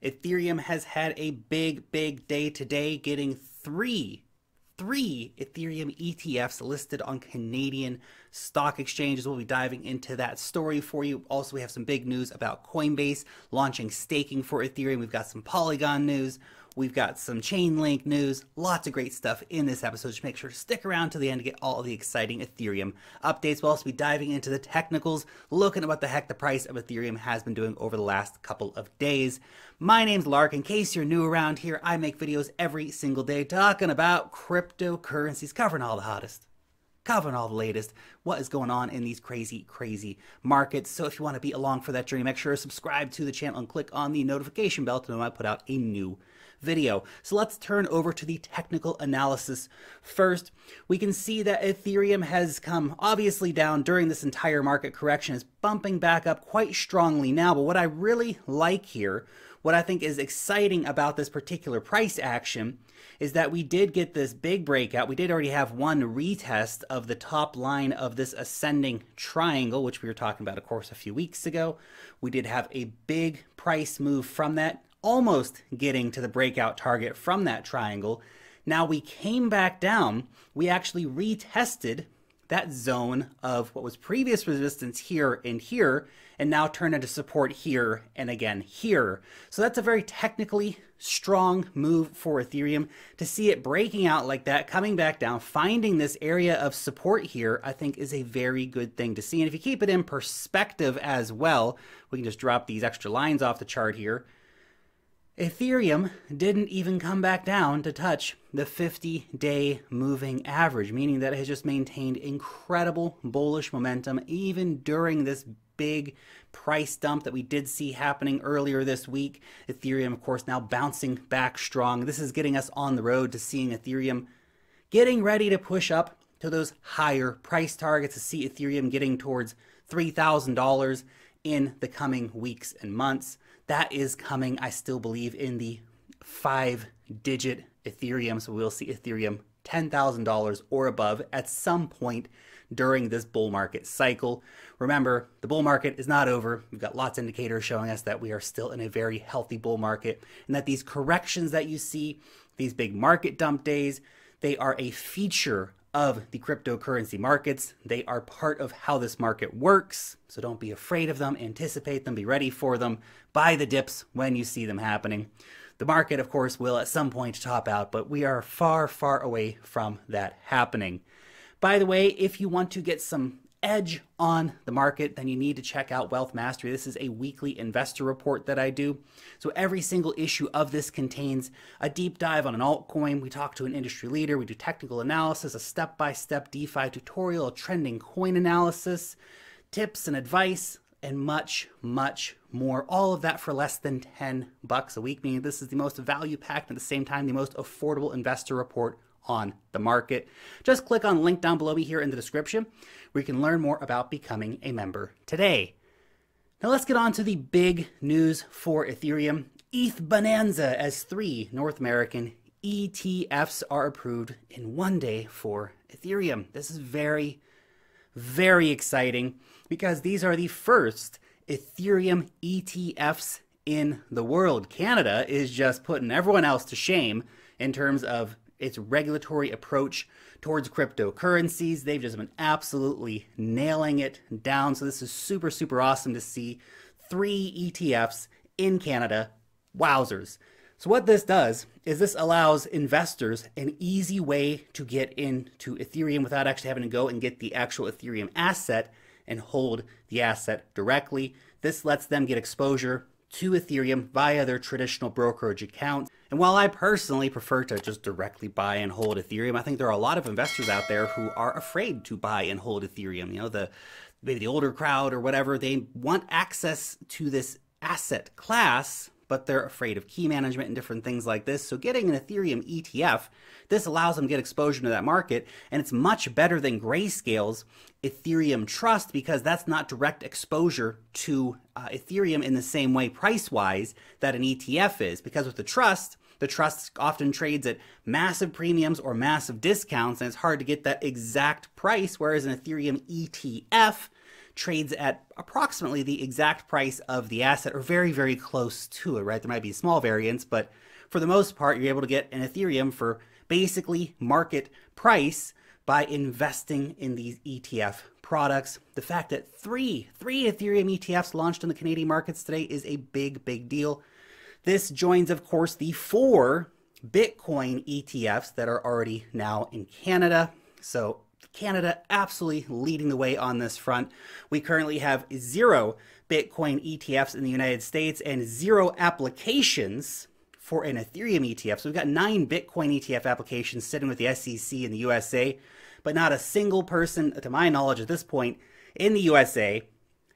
Ethereum has had a big day today, getting three Ethereum ETFs listed on Canadian stock exchanges. We'll be diving into that story for you. Also, we have some big news about Coinbase launching staking for Ethereum. We've got some Polygon news. We've got some Chainlink news, lots of great stuff in this episode. Just make sure to stick around to the end to get all of the exciting Ethereum updates. We'll also be diving into the technicals, looking at what the heck the price of Ethereum has been doing over the last couple of days. My name's Lark. In case you're new around here, I make videos every single day talking about cryptocurrencies, covering all the hottest, covering all the latest, what is going on in these crazy markets. So if you want to be along for that journey, make sure to subscribe to the channel and click on the notification bell to know when I put out a new video. So let's turn over to the technical analysis first. We can see that Ethereum has come obviously down during this entire market correction, is bumping back up quite strongly now. But what I really like here, what I think is exciting about this particular price action, is that we did get this big breakout. We did already have one retest of the top line of this ascending triangle, which we were talking about, of course, a few weeks ago. We did have a big price move from that, almost getting to the breakout target from that triangle. Now we came back down. We actually retested that zone of what was previous resistance here and here, and now turned into support here and again here. So that's a very technically strong move for Ethereum. To see it breaking out like that, coming back down, finding this area of support here, I think is a very good thing to see. And if you keep it in perspective as well, we can just drop these extra lines off the chart here. Ethereum didn't even come back down to touch the 50-day moving average, meaning that it has just maintained incredible bullish momentum even during this big price dump that we did see happening earlier this week. Ethereum, of course, now bouncing back strong. This is getting us on the road to seeing Ethereum getting ready to push up to those higher price targets, to see Ethereum getting towards $3,000 in the coming weeks and months. That is coming, I still believe, in the 5-digit Ethereum. So we'll see Ethereum $10,000 or above at some point during this bull market cycle. Remember, the bull market is not over. We've got lots of indicators showing us that we are still in a very healthy bull market, and that these corrections that you see, these big market dump days, they are a feature of the cryptocurrency markets. They are part of how this market works. So don't be afraid of them, anticipate them, be ready for them, buy the dips when you see them happening. The market, of course, will at some point top out, but we are far away from that happening. By the way, if you want to get some edge on the market, then you need to check out Wealth Mastery. This is a weekly investor report that I do. So every single issue of this contains a deep dive on an altcoin. We talk to an industry leader. We do technical analysis, a step-by-step DeFi tutorial, a trending coin analysis, tips and advice, and much more. All of that for less than $10 a week, meaning this is the most value-packed and at the same time the most affordable investor report on the market. Just click on the link down below me here in the description where you can learn more about becoming a member today. Now let's get on to the big news for Ethereum. ETH Bonanza, as 3 North American ETFs are approved in one day for Ethereum. This is very exciting because these are the first Ethereum ETFs in the world. Canada is just putting everyone else to shame in terms of its regulatory approach towards cryptocurrencies. They've just been absolutely nailing it down. So this is super awesome to see 3 ETFs in Canada. Wowzers. So what this does is this allows investors an easy way to get into Ethereum without actually having to go and get the actual Ethereum asset and hold the asset directly. This lets them get exposure to Ethereum via their traditional brokerage account. And while I personally prefer to just directly buy and hold Ethereum, I think there are a lot of investors out there who are afraid to buy and hold Ethereum. You know, maybe the older crowd or whatever, they want access to this asset class, but they're afraid of key management and different things like this. So getting an Ethereum ETF, this allows them to get exposure to that market, and it's much better than Grayscale's Ethereum Trust because that's not direct exposure to Ethereum in the same way price-wise that an ETF is. Because with the trust often trades at massive premiums or massive discounts, and it's hard to get that exact price, whereas an Ethereum ETF trades at approximately the exact price of the asset, or very, very close to it, right? There might be small variance, but for the most part, you're able to get an Ethereum for basically market price by investing in these ETF products. The fact that three Ethereum ETFs launched in the Canadian markets today is a big, big deal. This joins, of course, the 4 Bitcoin ETFs that are already now in Canada. So Canada absolutely leading the way on this front. We currently have 0 Bitcoin ETFs in the United States and 0 applications for an Ethereum ETF. So we've got 9 Bitcoin ETF applications sitting with the SEC in the USA, but not a single person, to my knowledge at this point, in the USA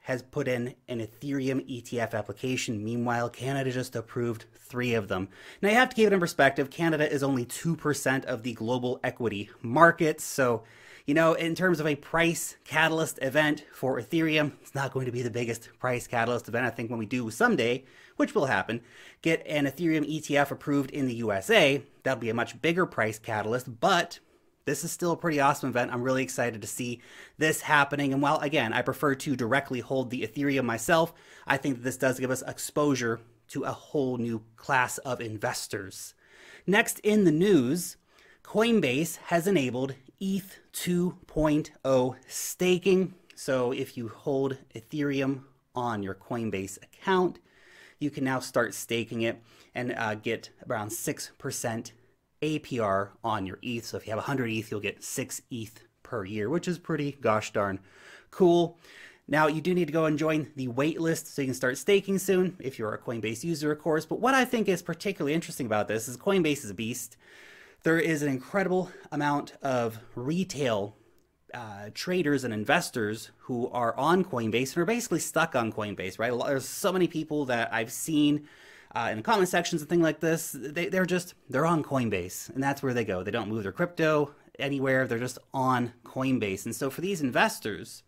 has put in an Ethereum ETF application. Meanwhile, Canada just approved 3 of them. Now you have to keep it in perspective. Canada is only 2% of the global equity market. So, you know, in terms of a price catalyst event for Ethereum, it's not going to be the biggest price catalyst event. I think when we do someday, which will happen, get an Ethereum ETF approved in the USA, that'll be a much bigger price catalyst, but this is still a pretty awesome event. I'm really excited to see this happening. And while, again, I prefer to directly hold the Ethereum myself, I think that this does give us exposure to a whole new class of investors. Next in the news, Coinbase has enabled ETH 2.0 staking. So if you hold Ethereum on your Coinbase account, you can now start staking it and get around 6% APR on your ETH. So if you have 100 ETH, you'll get 6 ETH per year, which is pretty gosh darn cool. Now, you do need to go and join the wait list so you can start staking soon if you're a Coinbase user, of course. But what I think is particularly interesting about this is Coinbase is a beast. There is an incredible amount of retail traders and investors who are on Coinbase and are basically stuck on Coinbase, right? There's so many people that I've seen in the comment sections and things like this. They're on Coinbase, and that's where they go. They don't move their crypto anywhere. They're just on Coinbase. And so for these investors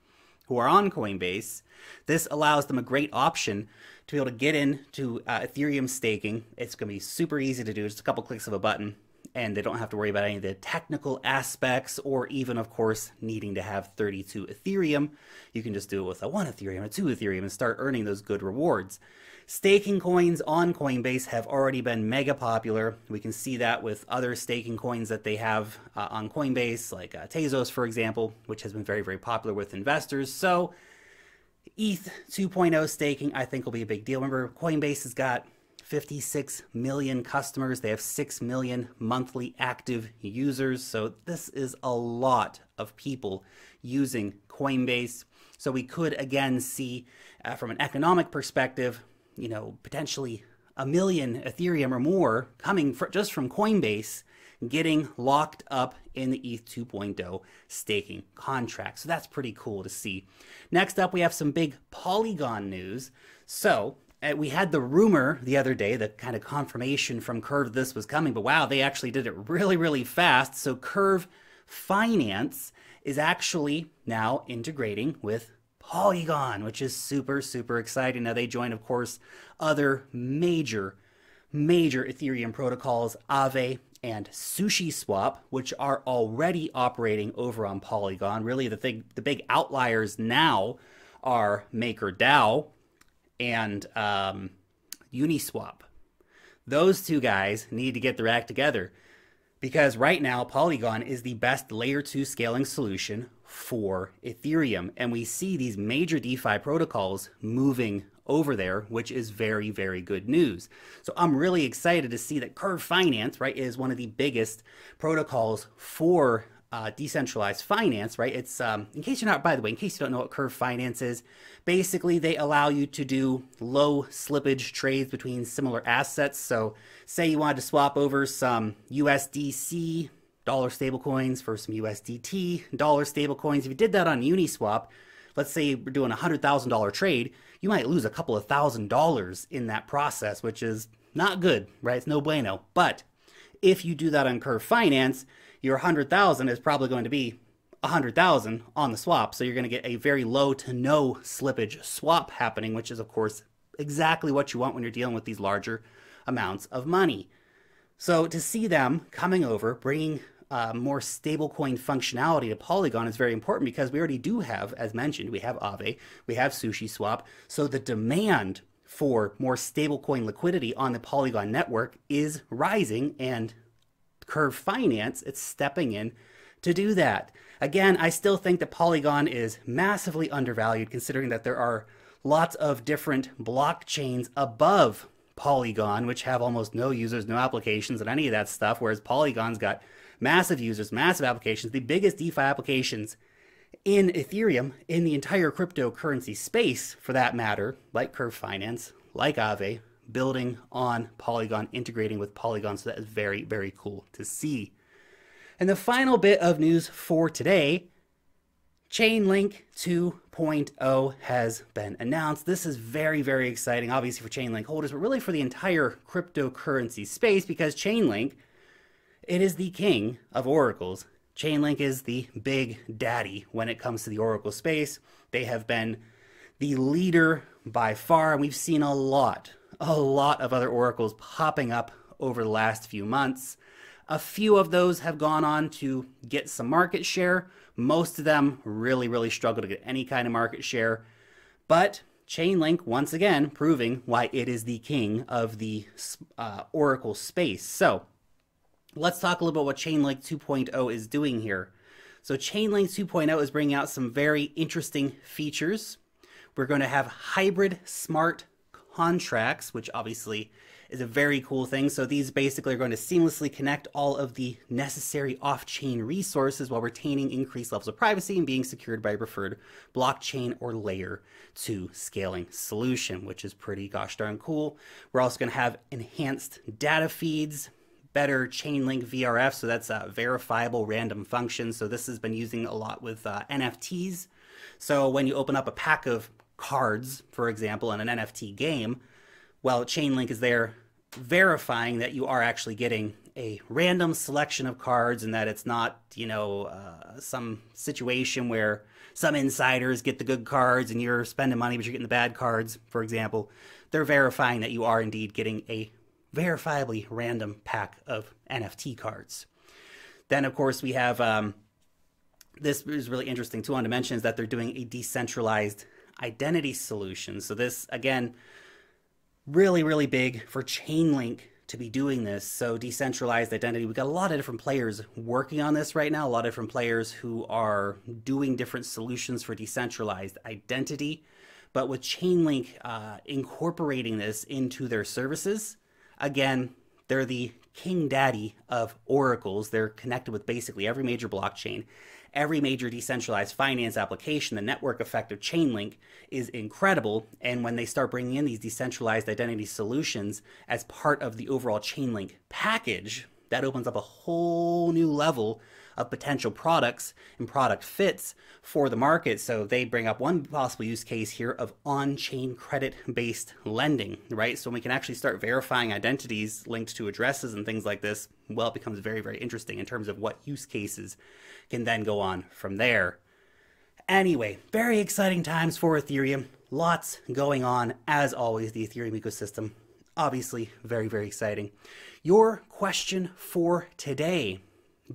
who are on Coinbase, this allows them a great option to be able to get into Ethereum staking. It's going to be super easy to do, just a couple clicks of a button, and they don't have to worry about any of the technical aspects or even, of course, needing to have 32 Ethereum. You can just do it with a 1 Ethereum, a 2 Ethereum, and start earning those good rewards. Staking coins on Coinbase have already been mega popular. We can see that with other staking coins that they have on Coinbase, like Tezos, for example, which has been very, very popular with investors. So ETH 2.0 staking, I think, will be a big deal. Remember, Coinbase has got 56 million customers. They have 6 million monthly active users. So this is a lot of people using Coinbase. So we could, again, see from an economic perspective, you know, potentially 1 million Ethereum or more coming just from Coinbase getting locked up in the ETH 2.0 staking contract. So that's pretty cool to see. Next up, we have some big Polygon news. So we had the rumor the other day, the kind of confirmation from Curve this was coming, but wow, they actually did it really, really fast. So Curve Finance is actually now integrating with Polygon, which is super, super exciting. Now they join, of course, other major Ethereum protocols, Aave and SushiSwap, which are already operating over on Polygon. Really, the big outliers now are MakerDAO and Uniswap. Those two guys need to get their act together, because right now Polygon is the best layer 2 scaling solution for Ethereum. And we see these major DeFi protocols moving over there, which is very, very good news. So I'm really excited to see that Curve Finance, right, is one of the biggest protocols for decentralized finance, right? It's, in case you're not, by the way, in case you don't know what Curve Finance is, basically they allow you to do low slippage trades between similar assets. So say you wanted to swap over some USDC dollar stablecoins for some USDT dollar stablecoins. If you did that on Uniswap, let's say we're doing a $100,000 trade, you might lose a couple of $1,000s in that process, which is not good, right? It's no bueno. But if you do that on Curve Finance, your 100,000 is probably going to be 100,000 on the swap. So you're going to get a very low to no slippage swap happening, which is, of course, exactly what you want when you're dealing with these larger amounts of money. So to see them coming over, bringing more stablecoin functionality to Polygon is very important because we already do have, as mentioned, we have Aave, we have SushiSwap. So the demand for more stablecoin liquidity on the Polygon network is rising, and Curve Finance, it's stepping in to do that. Again, I still think that Polygon is massively undervalued considering that there are lots of different blockchains above Polygon, which have almost no users, no applications, and any of that stuff, whereas Polygon's got massive users, massive applications, the biggest DeFi applications in Ethereum, in the entire cryptocurrency space, for that matter, like Curve Finance, like Aave, building on Polygon, integrating with Polygon, so that is very, very cool to see. And the final bit of news for today, Chainlink 2.0 has been announced. This is very, very exciting, obviously for Chainlink holders, but really for the entire cryptocurrency space, because Chainlink, it is the king of oracles. Chainlink is the big daddy when it comes to the oracle space. They have been the leader by far, and we've seen a lot of other oracles popping up over the last few months. A few of those have gone on to get some market share. Most of them really struggle to get any kind of market share. But Chainlink, once again, proving why it is the king of the oracle space. So let's talk a little bit about what Chainlink 2.0 is doing here. So Chainlink 2.0 is bringing out some very interesting features. We're going to have hybrid smart contracts, which obviously is a very cool thing. So these basically are going to seamlessly connect all of the necessary off-chain resources while retaining increased levels of privacy and being secured by a preferred blockchain or layer 2 scaling solution, which is pretty gosh darn cool. We're also going to have enhanced data feeds, better Chainlink VRF, so that's a verifiable random function. So this has been using a lot with NFTs. So when you open up a pack of cards, for example, in an NFT game, well, Chainlink is there verifying that you are actually getting a random selection of cards and that it's not, you know, some situation where some insiders get the good cards and you're spending money but you're getting the bad cards, for example. They're verifying that you are indeed getting a verifiably random pack of NFT cards. Then, of course, we have, this is really interesting too, I want to mention, is that they're doing a decentralized identity solution. So this, again, really big for Chainlink to be doing this. So decentralized identity, we've got a lot of different players working on this right now, a lot of different players who are doing different solutions for decentralized identity. But with Chainlink incorporating this into their services, again, they're the king daddy of oracles. They're connected with basically every major blockchain, every major decentralized finance application. The network effect of Chainlink is incredible. And when they start bringing in these decentralized identity solutions as part of the overall Chainlink package, that opens up a whole new level of potential products and product fits for the market. So they bring up one possible use case here of on-chain credit-based lending, right? So when we can actually start verifying identities linked to addresses and things like this, well, it becomes very interesting in terms of what use cases can then go on from there. Anyway, very exciting times for Ethereum. Lots going on, as always, the Ethereum ecosystem. Obviously, very exciting. Your question for today: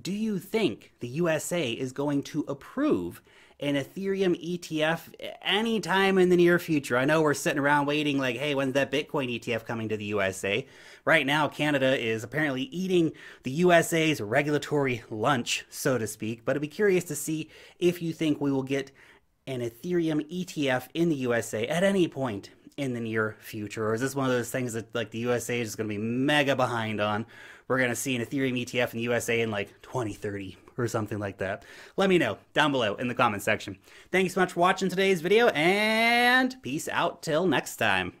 do you think the USA is going to approve an Ethereum ETF anytime in the near future? I know we're sitting around waiting like, hey, when's that Bitcoin ETF coming to the USA? Right now, Canada is apparently eating the USA's regulatory lunch, so to speak. But I'd be curious to see if you think we will get an Ethereum ETF in the USA at any point in the near future. Or is this one of those things that like the USA is just going to be mega behind on? We're going to see an Ethereum ETF in the USA in like 2030 or something like that. Let me know down below in the comment section. Thanks so much for watching today's video, and peace out till next time.